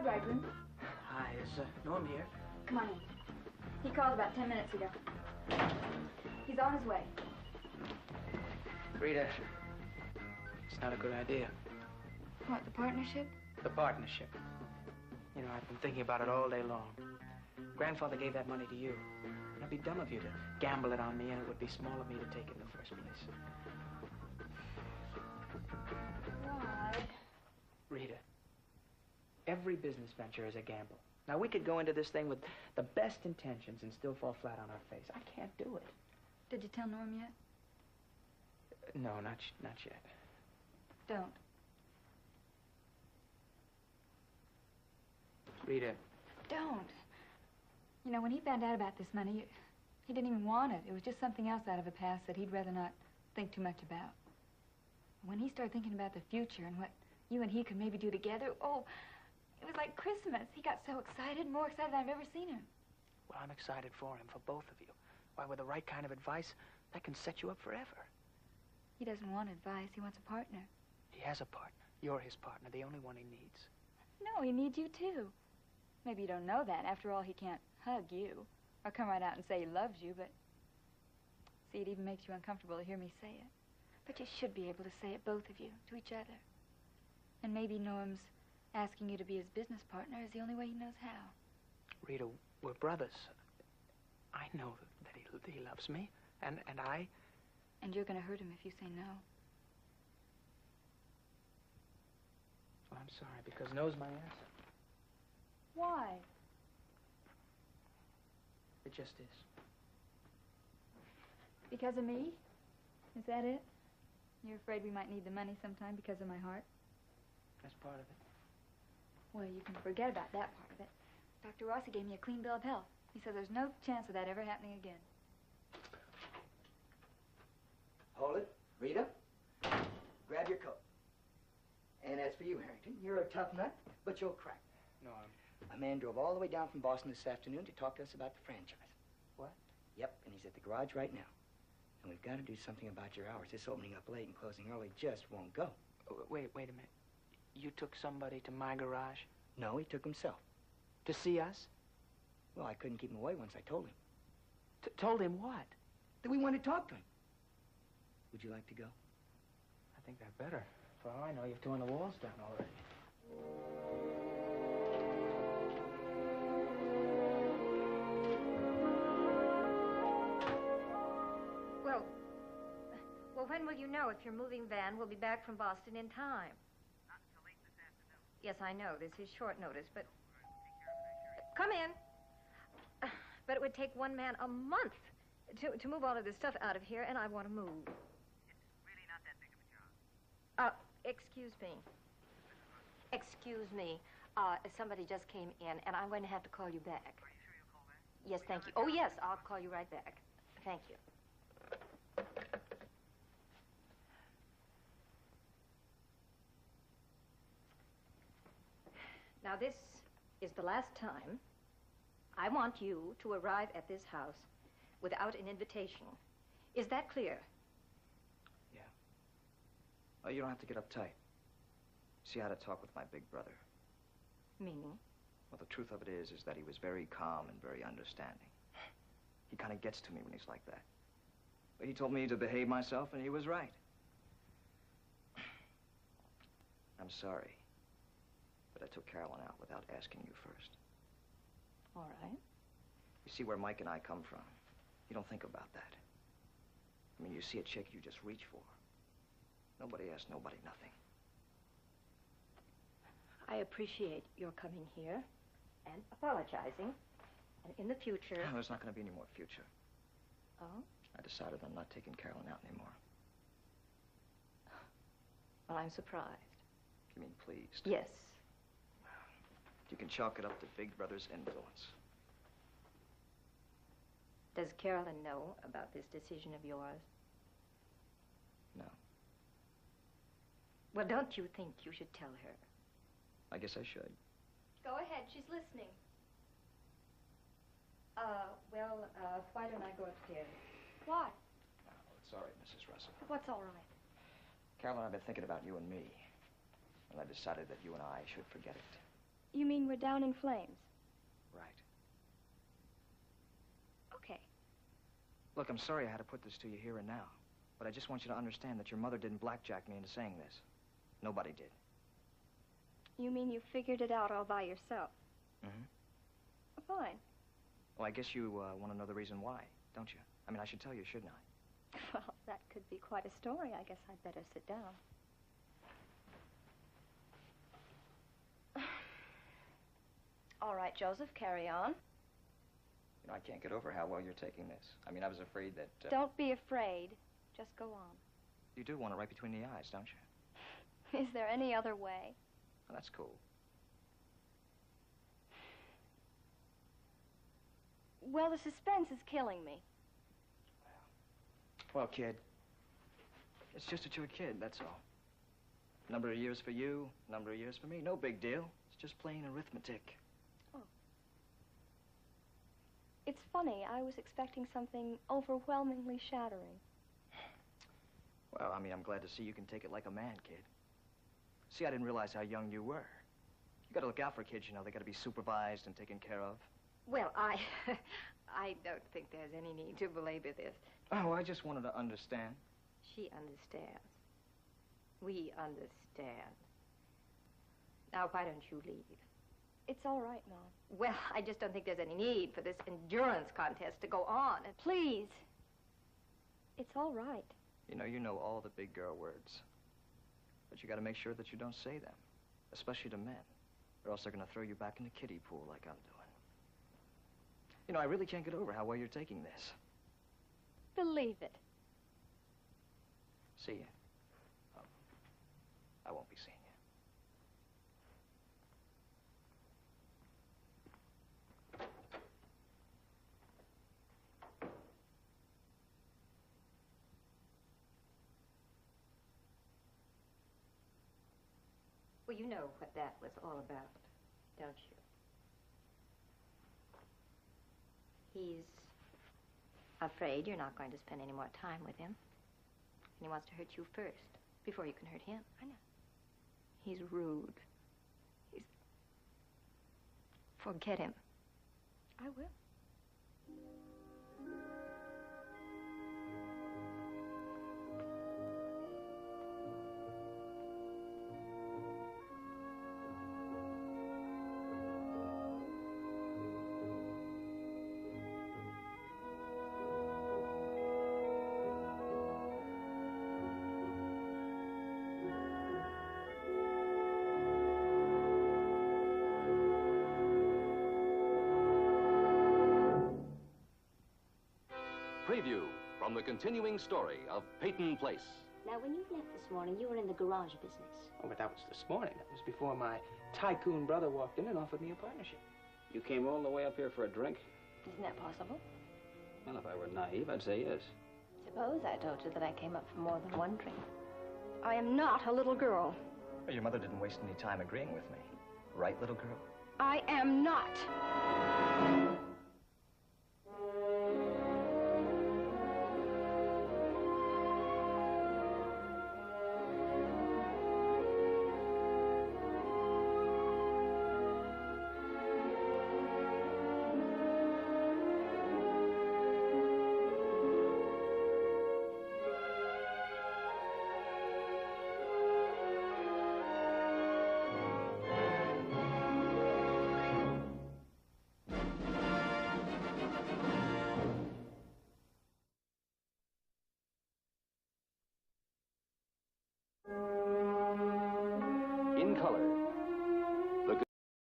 bridegroom. Hi, is Norm here? Come on in. He called about 10 minutes ago. He's on his way. Rita, it's not a good idea. What, the partnership? The partnership. You know, I've been thinking about it all day long. Grandfather gave that money to you. And it'd be dumb of you to gamble it on me, and it would be small of me to take it in the first place. Why? Rita, every business venture is a gamble. Now, we could go into this thing with the best intentions and still fall flat on our face. I can't do it. Did you tell Norm yet? No, not yet. Don't. Rita. Don't. You know, when he found out about this money, he didn't even want it. It was just something else out of a past that he'd rather not think too much about. When he started thinking about the future and what you and he could maybe do together, oh, it was like Christmas. He got so excited, more excited than I've ever seen him. Well, I'm excited for him, for both of you. Why, with the right kind of advice, that can set you up forever. He doesn't want advice. He wants a partner. He has a partner. You're his partner, the only one he needs. No, he needs you, too. Maybe you don't know that. After all, he can't hug you or come right out and say he loves you, but... See, it even makes you uncomfortable to hear me say it. But you should be able to say it, both of you, to each other. And maybe Norm's asking you to be his business partner is the only way he knows how. Rita, we're brothers. I know that he loves me, and I... And you're going to hurt him if you say no. Well, I'm sorry, because no's my answer. Why? It just is. Because of me? Is that it? You're afraid we might need the money sometime because of my heart? That's part of it. Well, you can forget about that part of it. Dr. Rossi gave me a clean bill of health. He said there's no chance of that ever happening again. Hold it. Rita, grab your coat. And as for you, Harrington, you're a tough nut, but you'll crack. No, A man drove all the way down from Boston this afternoon to talk to us about the franchise. What? Yep, and he's at the garage right now. And we've got to do something about your hours. This opening up late and closing early just won't go. Oh, wait a minute. You took somebody to my garage? No, he took himself. To see us? Well, I couldn't keep him away once I told him. Told him what? That we wanted to talk to him. Would you like to go? I think I'd better. For all I know, you've torn the walls down already. Well, when will you know if your moving van will be back from Boston in time? Not until late this afternoon. Yes, I know. This is short notice, but... Come in. But it would take one man a month to move all of this stuff out of here, and I want to move. It's really not that big of a job. Excuse me. Excuse me. Somebody just came in, and I'm going to have to call you back. Are you sure you'll call back? Yes, thank you. Oh, yes, I'll call you right back. Thank you. Now, this is the last time I want you to arrive at this house without an invitation. Is that clear? Yeah. Oh, you don't have to get uptight. See, I had a talk with my big brother. Meaning? Well, the truth of it is that he was very calm and very understanding. He kind of gets to me when he's like that. But he told me to behave myself, and he was right. I'm sorry, but I took Carolyn out without asking you first. All right. You see where Mike and I come from. You don't think about that. I mean, you see a chick, you just reach for her. Nobody asks nobody nothing. I appreciate your coming here and apologizing. And in the future... No, there's not going to be any more future. Oh? I decided I'm not taking Carolyn out anymore. Well, I'm surprised. You mean pleased? Yes. You can chalk it up to Big Brother's influence. Does Carolyn know about this decision of yours? No. Well, don't you think you should tell her? I guess I should. Go ahead. She's listening. Why don't I go upstairs? Why? No, it's all right, Mrs. Russell. What's all right? Carolyn, I've been thinking about you and me. And I decided that you and I should forget it. You mean we're down in flames? Right. Okay. Look, I'm sorry I had to put this to you here and now, but I just want you to understand that your mother didn't blackjack me into saying this. Nobody did. You mean you figured it out all by yourself? Mm-hmm. Fine. Well, I guess you want to know the reason why, don't you? I mean, I should tell you, shouldn't I? Well, that could be quite a story. I guess I'd better sit down. All right, Joseph, carry on. You know, I can't get over how well you're taking this. I mean, I was afraid that... Don't be afraid. Just go on. You do want it right between the eyes, don't you? Is there any other way? Well, that's cool. Well, the suspense is killing me. Well, kid, it's just that you're a kid, that's all. Number of years for you, number of years for me. No big deal. It's just plain arithmetic. Oh. It's funny. I was expecting something overwhelmingly shattering. Well, I mean, I'm glad to see you can take it like a man, kid. See, I didn't realize how young you were. You gotta look out for kids, you know. They gotta be supervised and taken care of. Well, I don't think there's any need to belabor this. Oh, I just wanted to understand. She understands. We understand. Now, why don't you leave? It's all right, Mom. Well, I just don't think there's any need for this endurance contest to go on. And Please. It's all right. You know all the big girl words. But you gotta make sure that you don't say them, especially to men, or else they're gonna throw you back in the kiddie pool like I'm doing. You know, I really can't get over how well you're taking this. Believe it. See you. Oh, I won't be seeing you. well, you know what that was all about, don't you? He's afraid you're not going to spend any more time with him. And he wants to hurt you first, before you can hurt him. I know. He's rude. Forget him. I will. Preview from the continuing story of Peyton Place. Now, when you left this morning, you were in the garage business. Oh, but that was this morning. That was before my tycoon brother walked in and offered me a partnership. You came all the way up here for a drink? Isn't that possible? Well, if I were naive, I'd say yes. Suppose I told you that I came up for more than one drink. I am not a little girl. Well, your mother didn't waste any time agreeing with me. Right, little girl? I am not. In color,